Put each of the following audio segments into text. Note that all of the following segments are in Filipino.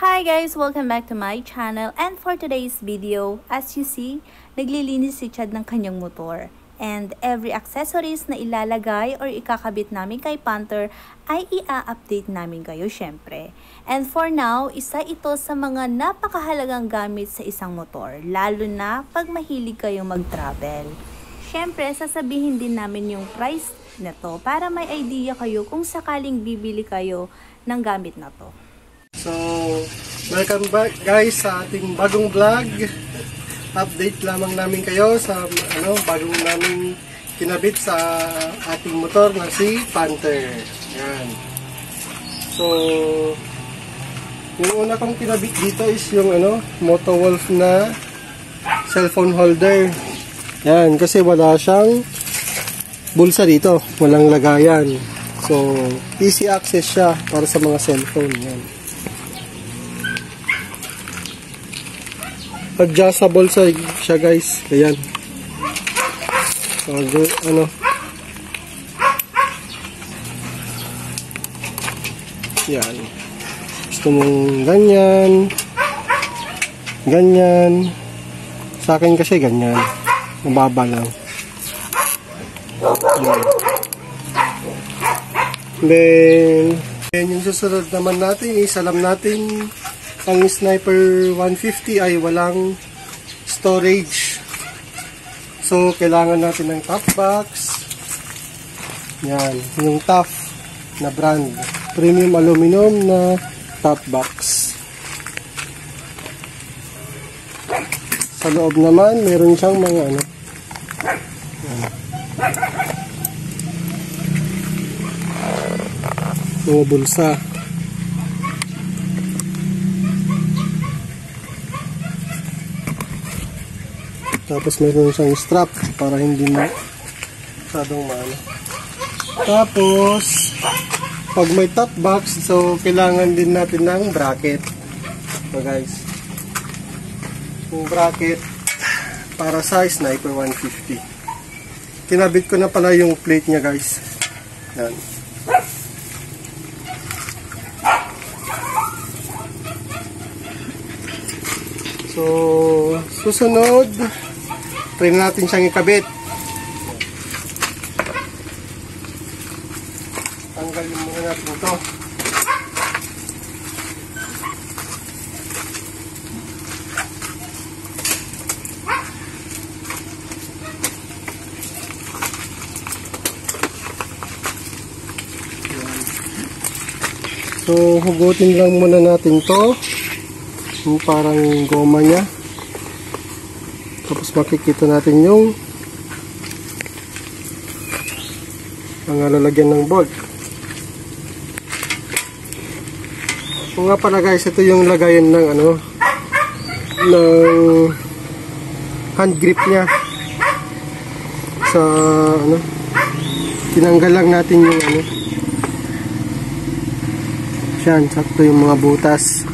Hi guys! Welcome back to my channel, and for today's video, as you see, naglilinis si Chad ng kanyang motor. And every accessories na ilalagay or ikakabit namin kay Panther ay i-update namin kayo syempre. And for now, isa ito sa mga napakahalagang gamit sa isang motor, lalo na pag mahilig kayong mag-travel. Syempre, sasabihin din namin yung price nito para may idea kayo kung sakaling bibili kayo ng gamit na to. So, welcome back guys sa ating bagong vlog. Update lamang namin kayo sa bagong namin kinabit sa ating motor na si Panther. Yan. So, yung una kong kinabit dito is yung Motowolf na cellphone holder. Yan, kasi wala siyang bulsa dito, walang lagayan. So, easy access siya para sa mga cellphone. Yan. Adjustable siya guys. Ayan. So, yan. Gusto mong ganyan. Ganyan. Sa akin kasi ganyan. Mababa lang. Ayan. Then, yung susunod naman natin is alam natin ang Sniper 150 ay walang storage. So, kailangan natin ng top box. Yan. Yung TUF na brand. Premium aluminum na top box. Sa loob naman, meron siyang mga mga bulsa. Tapos meron siyang strap para hindi masyadong maano. Tapos pag may top box, so kailangan din natin ng bracket. So guys, yung bracket para sa Sniper 150. Kinabit ko na pala yung plate niya guys. Yan. So susunod, try natin siyang ikabit. Tanggalin muna natin ito. So, hugutin lang muna natin to. Yung parang goma niya. Tapos makikita natin yung mga lalagyan ng bolt. Kung nga pala guys, ito yung lagayan ng ng hand grip niya. Sa tinanggal lang natin yung yan, sakto yung mga butas.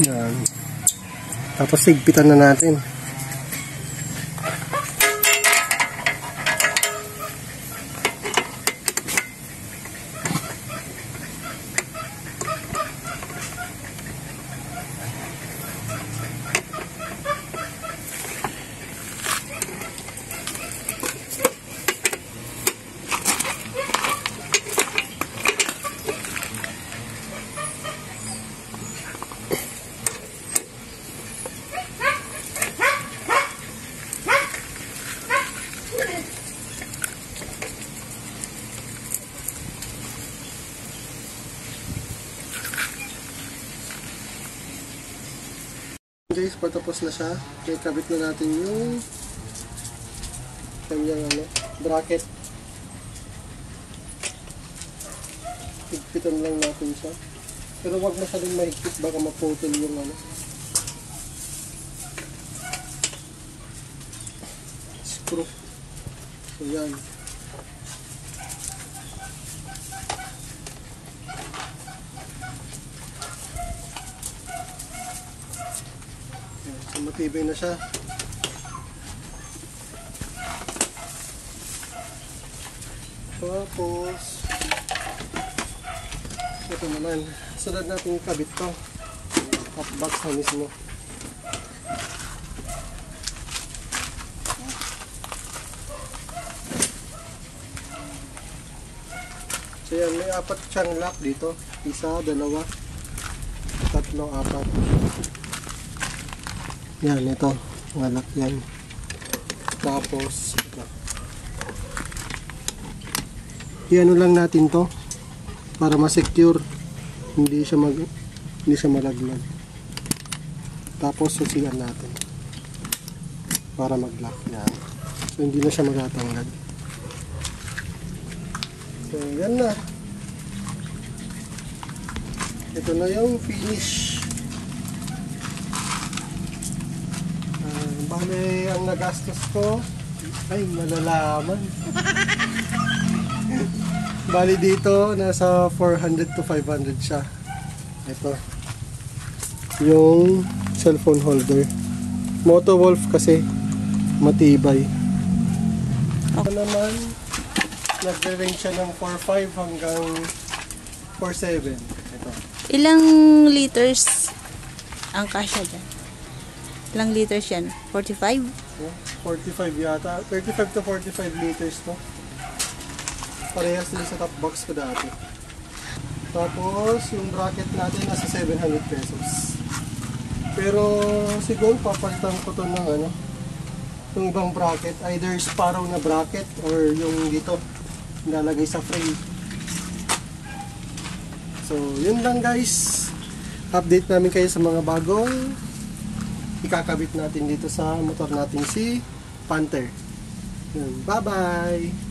Yan. Tapos higpitan na natin. guys, patapos na siya. Kaya kabit na natin yung kanyang bracket. Higpitan lang natin siya. Pero wag masyadong mahigpit, baka maputol yung screw. So yan. So matibay na siya. Tapos ito naman, sunod natin yung kabit to. Top box na mismo. So yan, may 4 siyang lock dito. 1, 2, 3, 4. Yan, ito. Mga lock yan. Tapos, ito. I-ano lang natin to para ma-secure. Hindi siya malaglag. Tapos, susiyan natin para mag-lock yan. So, hindi na siya magatanggal. So, yan na. Ito na yung finish. Bale, ang nagastos ko ay malalaman. Bali dito, nasa 400 to 500 siya. Ito. Yung cellphone holder. Motowolf kasi matibay. Ito naman, nagre-range siya ng 4.5 hanggang 4.7. Ito. Ilang liters ang kasya dyan? Ilang liters yan? 45? 45 yata. 35 to 45 liters to. Parehas din sa top box ko dati. Tapos, yung bracket natin nasa 700 pesos. Pero, siguro papalitan ko to ng yung ibang bracket. Either Sparrow na bracket or yung dito. Nilalagay sa frame. So, yun lang guys. Update namin kayo sa mga bagong ikakabit natin dito sa motor natin si Panther. Yun. Bye-bye!